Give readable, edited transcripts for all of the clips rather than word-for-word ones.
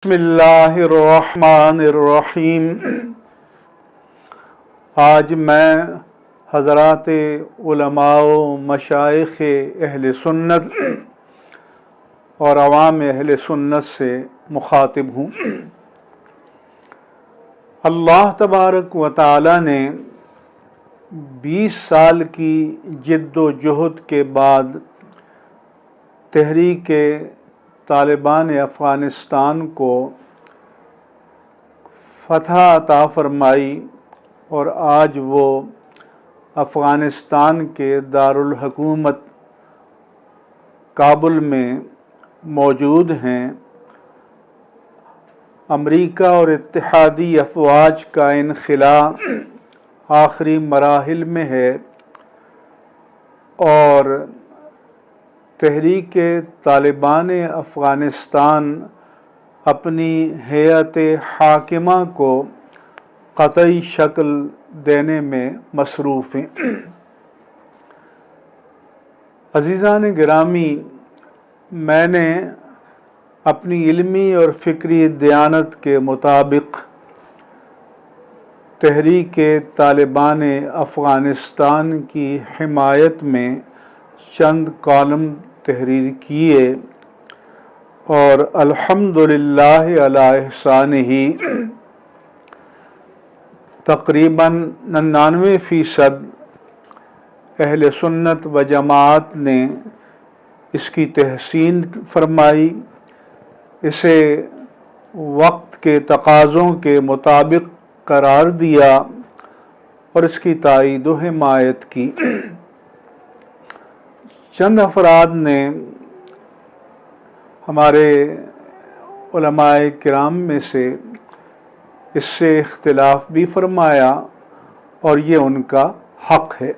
بسم اللہ الرحمن الرحیم۔ آج میں حضرات علماء و مشائخ اہل سنت اور عوام اہل سنت سے مخاطب ہوں۔ اللہ تبارک و تعالی نے 20 سال کی جد و جہد کے بعد تحریک طالبان افغانستان کو فتح عطا فرمائی اور آج وہ افغانستان کے دارالحکومت کابل میں موجود ہیں۔ امریکہ اور اتحادی افواج کا انخلاء آخری مراحل میں ہے اور تحریک طالبان افغانستان اپنی ہیئت حاکمہ کو قطعی شکل دینے میں مصروف ہیں۔ عزیزان گرامی، میں نے اپنی علمی اور فکری دیانت کے مطابق تحریک طالبان افغانستان کی حمایت میں چند کالم تحریر کیے اور الحمدللہ علی احسانہ تقریباً 99% اہل سنت و جماعت نے اس کی تحسین فرمائی، اسے وقت کے تقاضوں کے مطابق قرار دیا اور اس کی تائید و حمایت کی۔ چند افراد نے ہمارے علماء کرام میں سے اس سے اختلاف بھی فرمایا اور یہ ان کا حق ہے۔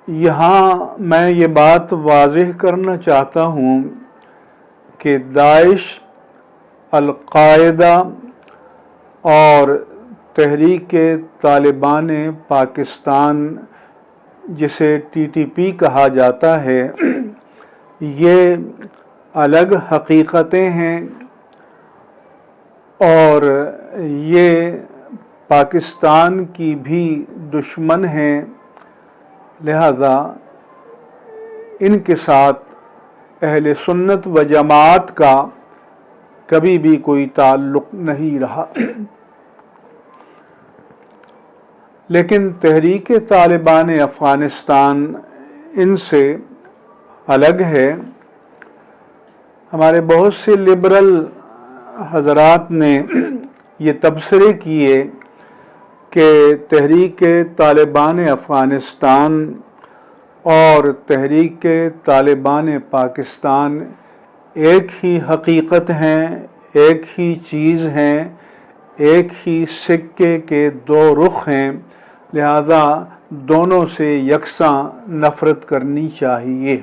یہاں میں یہ بات واضح کرنا چاہتا ہوں کہ داعش، القاعدہ اور تحریک طالبان پاکستان جسے TTP کہا جاتا ہے، یہ الگ حقیقتیں ہیں اور یہ پاکستان کی بھی دشمن ہیں، لہذا ان کے ساتھ اہل سنت و جماعت کا کبھی بھی کوئی تعلق نہیں رہا۔ لیکن تحریک طالبان افغانستان ان سے الگ ہے۔ ہمارے بہت سے لبرل حضرات نے یہ تبصرے کیے کہ تحریک طالبان افغانستان اور تحریک طالبان پاکستان ایک ہی حقیقت ہیں، ایک ہی چیز ہیں، ایک ہی سکے کے دو رخ ہیں، لہذا دونوں سے یکساں نفرت کرنی چاہیے۔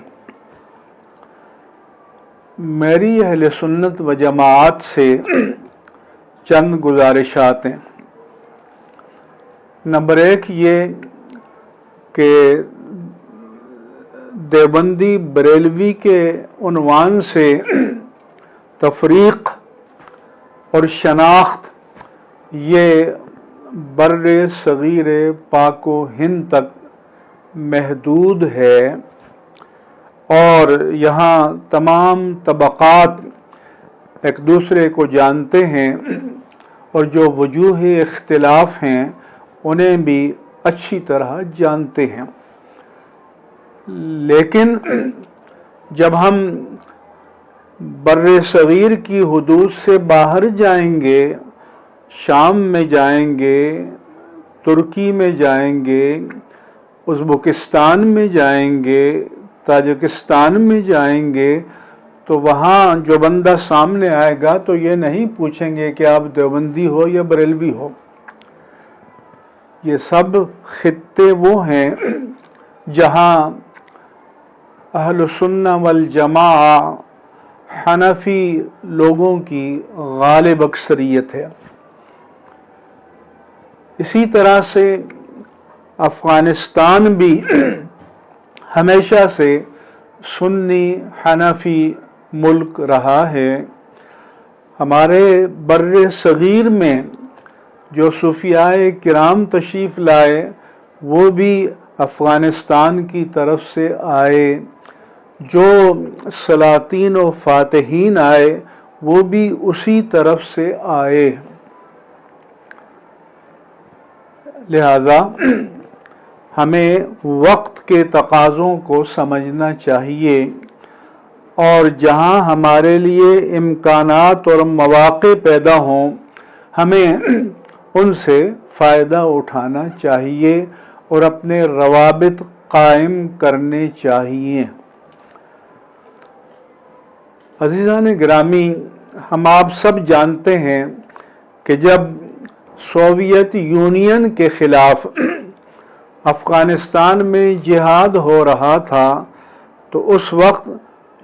میری اہل سنت و جماعت سے چند گزارشات ہیں۔ نمبر 1 یہ کہ دیوبندی بریلوی کے عنوان سے تفریق اور شناخت یہ بر صغیر پاک و ہند تک محدود ہے اور یہاں تمام طبقات ایک دوسرے کو جانتے ہیں اور جو وجوہ اختلاف ہیں انہیں بھی اچھی طرح جانتے ہیں۔ لیکن جب ہم بر صغیر کی حدود سے باہر جائیں گے، شام میں جائیں گے، ترکی میں جائیں گے، ازبکستان میں جائیں گے، تاجکستان میں جائیں گے، تو وہاں جو بندہ سامنے آئے گا تو یہ نہیں پوچھیں گے کہ آپ دیوبندی ہو یا بریلوی ہو۔ یہ سب خطے وہ ہیں جہاں اہل سنہ والجماعہ حنفی لوگوں کی غالب اکثریت ہے۔ اسی طرح سے افغانستان بھی ہمیشہ سے سنی حنفی ملک رہا ہے، ہمارے بر صغیر میں جو صوفیاء کرام تشریف لائے وہ بھی افغانستان کی طرف سے آئے، جو سلاطین و فاتحین آئے وہ بھی اسی طرف سے آئے۔ لہذا ہمیں وقت کے تقاضوں کو سمجھنا چاہیے، اور جہاں ہمارے لیے امکانات اور مواقع پیدا ہوں ہمیں ان سے فائدہ اٹھانا چاہیے اور اپنے روابط قائم کرنے چاہیے۔ عزیزان گرامی، ہم آپ سب جانتے ہیں کہ جب سوویت یونین کے خلاف افغانستان میں جہاد ہو رہا تھا تو اس وقت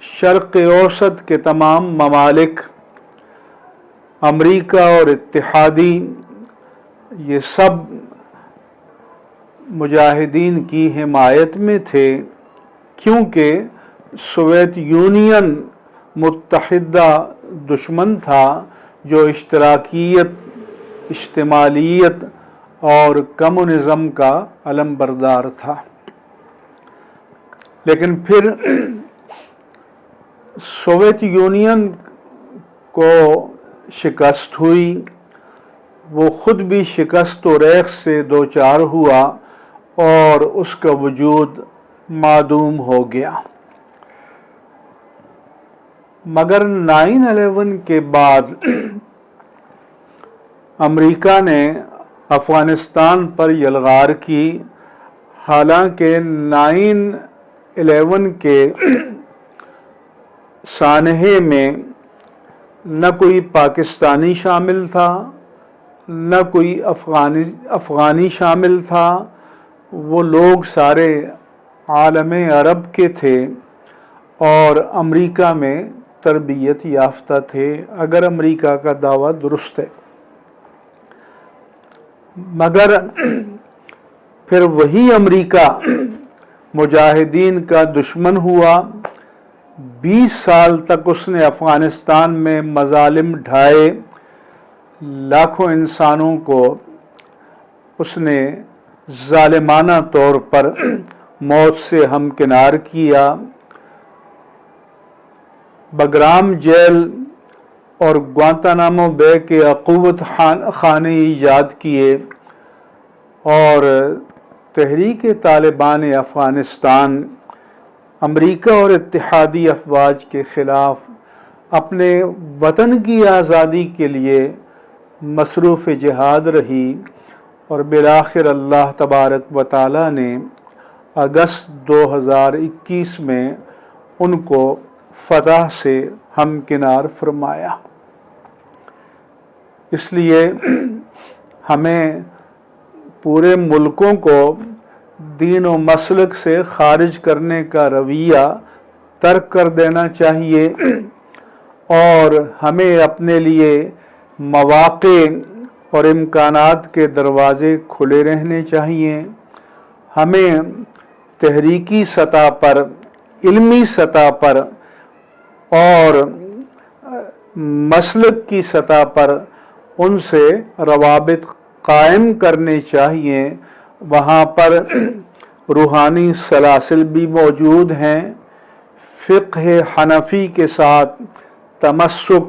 شرق اوسط کے تمام ممالک، امریکہ اور اتحادی، یہ سب مجاہدین کی حمایت میں تھے، کیونکہ سوویت یونین متحدہ دشمن تھا جو اشتراکیت، اشتمالیت اور کمیونزم کا علم بردار تھا۔ لیکن پھر سوویت یونین کو شکست ہوئی، وہ خود بھی شکست و ریغ سے دوچار ہوا اور اس کا وجود معدوم ہو گیا۔ مگر 9/11 کے بعد امریکہ نے افغانستان پر یلغار کی، حالانکہ 9/11 کے سانحے میں نہ کوئی پاکستانی شامل تھا، نہ کوئی افغانی شامل تھا، وہ لوگ سارے عالم عرب کے تھے اور امریکہ میں تربیت یافتہ تھے، اگر امریکہ کا دعویٰ درست ہے۔ مگر پھر وہی امریکہ مجاہدین کا دشمن ہوا، 20 سال تک اس نے افغانستان میں مظالم ڈھائے، لاکھوں انسانوں کو اس نے ظالمانہ طور پر موت سے ہمکنار کیا۔ بگرام جیل اور گوانتانامو بے کے عقوبت خانے ایجاد کیے، اور تحریک طالبان افغانستان امریکہ اور اتحادی افواج کے خلاف اپنے وطن کی آزادی کے لیے مصروف جہاد رہی، اور بالآخر اللہ تبارک و تعالی نے اگست 2021 میں ان کو فتح سے ہمکنار فرمایا۔ اس لیے ہمیں پورے ملکوں کو دین و مسلک سے خارج کرنے کا رویہ ترک کر دینا چاہیے، اور ہمیں اپنے لیے مواقع اور امکانات کے دروازے کھلے رہنے چاہیے۔ ہمیں تحریکی سطح پر، علمی سطح پر اور مسلک کی سطح پر ان سے روابط قائم کرنے چاہیے۔ وہاں پر روحانی سلاسل بھی موجود ہیں، فقہ حنفی کے ساتھ تمسک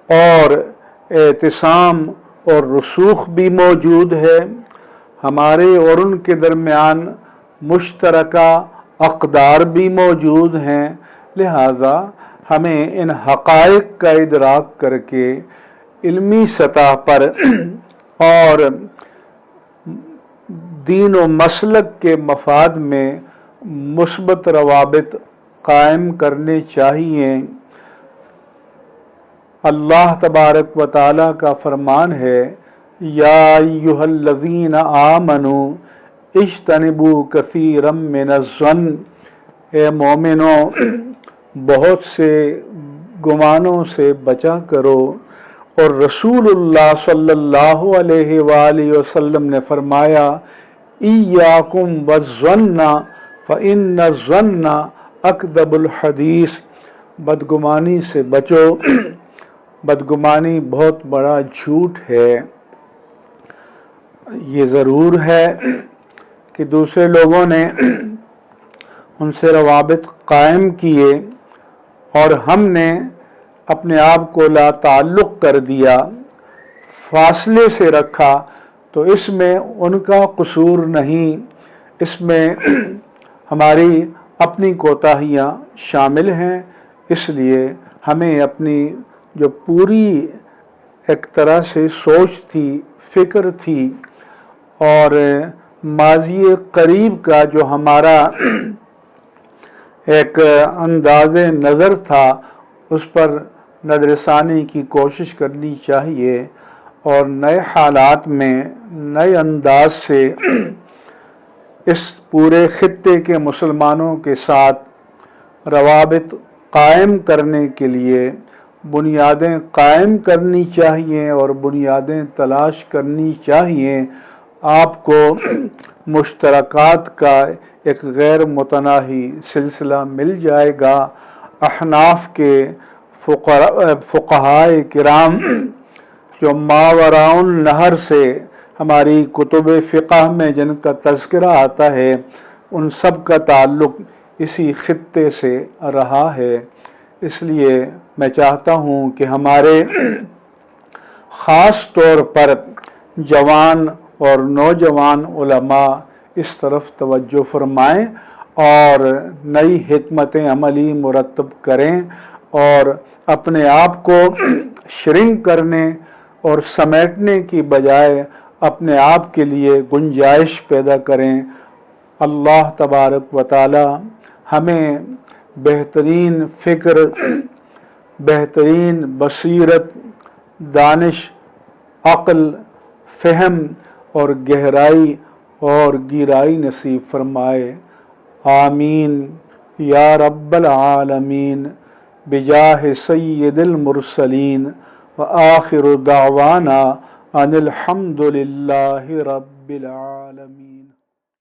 اور اعتصام اور رسوخ بھی موجود ہے، ہمارے اور ان کے درمیان مشترکہ اقدار بھی موجود ہیں۔ لہذا ہمیں ان حقائق کا ادراک کر کے علمی سطح پر اور دین و مسلک کے مفاد میں مثبت روابط قائم کرنے چاہیے۔ اللہ تبارک و تعالی کا فرمان ہے، یا ایھا الذین آمنوا اجتنبوا کثیرا من الظن، اے مومنو بہت سے گمانوں سے بچا کرو۔ اور رسول اللہ صلی اللہ علیہ وآلہ وسلم نے فرمایا، ایاکم والظن فإن الظن اکذب الحدیث، بدگمانی سے بچو، بدگمانی بہت بڑا جھوٹ ہے۔ یہ ضرور ہے کہ دوسرے لوگوں نے ان سے روابط قائم کیے اور ہم نے اپنے آپ کو لا تعلق کر دیا، فاصلے سے رکھا، تو اس میں ان کا قصور نہیں، اس میں ہماری اپنی کوتاہیاں شامل ہیں۔ اس لیے ہمیں اپنی جو پوری ایک طرح سے سوچ تھی، فکر تھی، اور ماضی قریب کا جو ہمارا ایک انداز نظر تھا، اس پر نظر ثانی کی کوشش کرنی چاہیے اور نئے حالات میں نئے انداز سے اس پورے خطے کے مسلمانوں کے ساتھ روابط قائم کرنے کے لیے بنیادیں قائم کرنی چاہیے اور بنیادیں تلاش کرنی چاہیے۔ آپ کو مشترکات کا ایک غیر متناہی سلسلہ مل جائے گا۔ احناف کے فقہائے کرام جو ماوراء النہر سے ہماری کتب فقہ میں جن کا تذکرہ آتا ہے، ان سب کا تعلق اسی خطے سے رہا ہے۔ اس لیے میں چاہتا ہوں کہ ہمارے خاص طور پر جوان اور نوجوان علماء اس طرف توجہ فرمائیں اور نئی حکمت عملی مرتب کریں اور اپنے آپ کو شرنک کرنے اور سمیٹنے کی بجائے اپنے آپ کے لیے گنجائش پیدا کریں۔ اللہ تبارک و تعالی ہمیں بہترین فکر، بہترین بصیرت، دانش، عقل، فہم اور گہرائی اور گیرائی نصیب فرمائے۔ آمین یا رب العالمین بجاہ سید المرسلین وآخر دعوانا ان الحمد للہ رب العالمین۔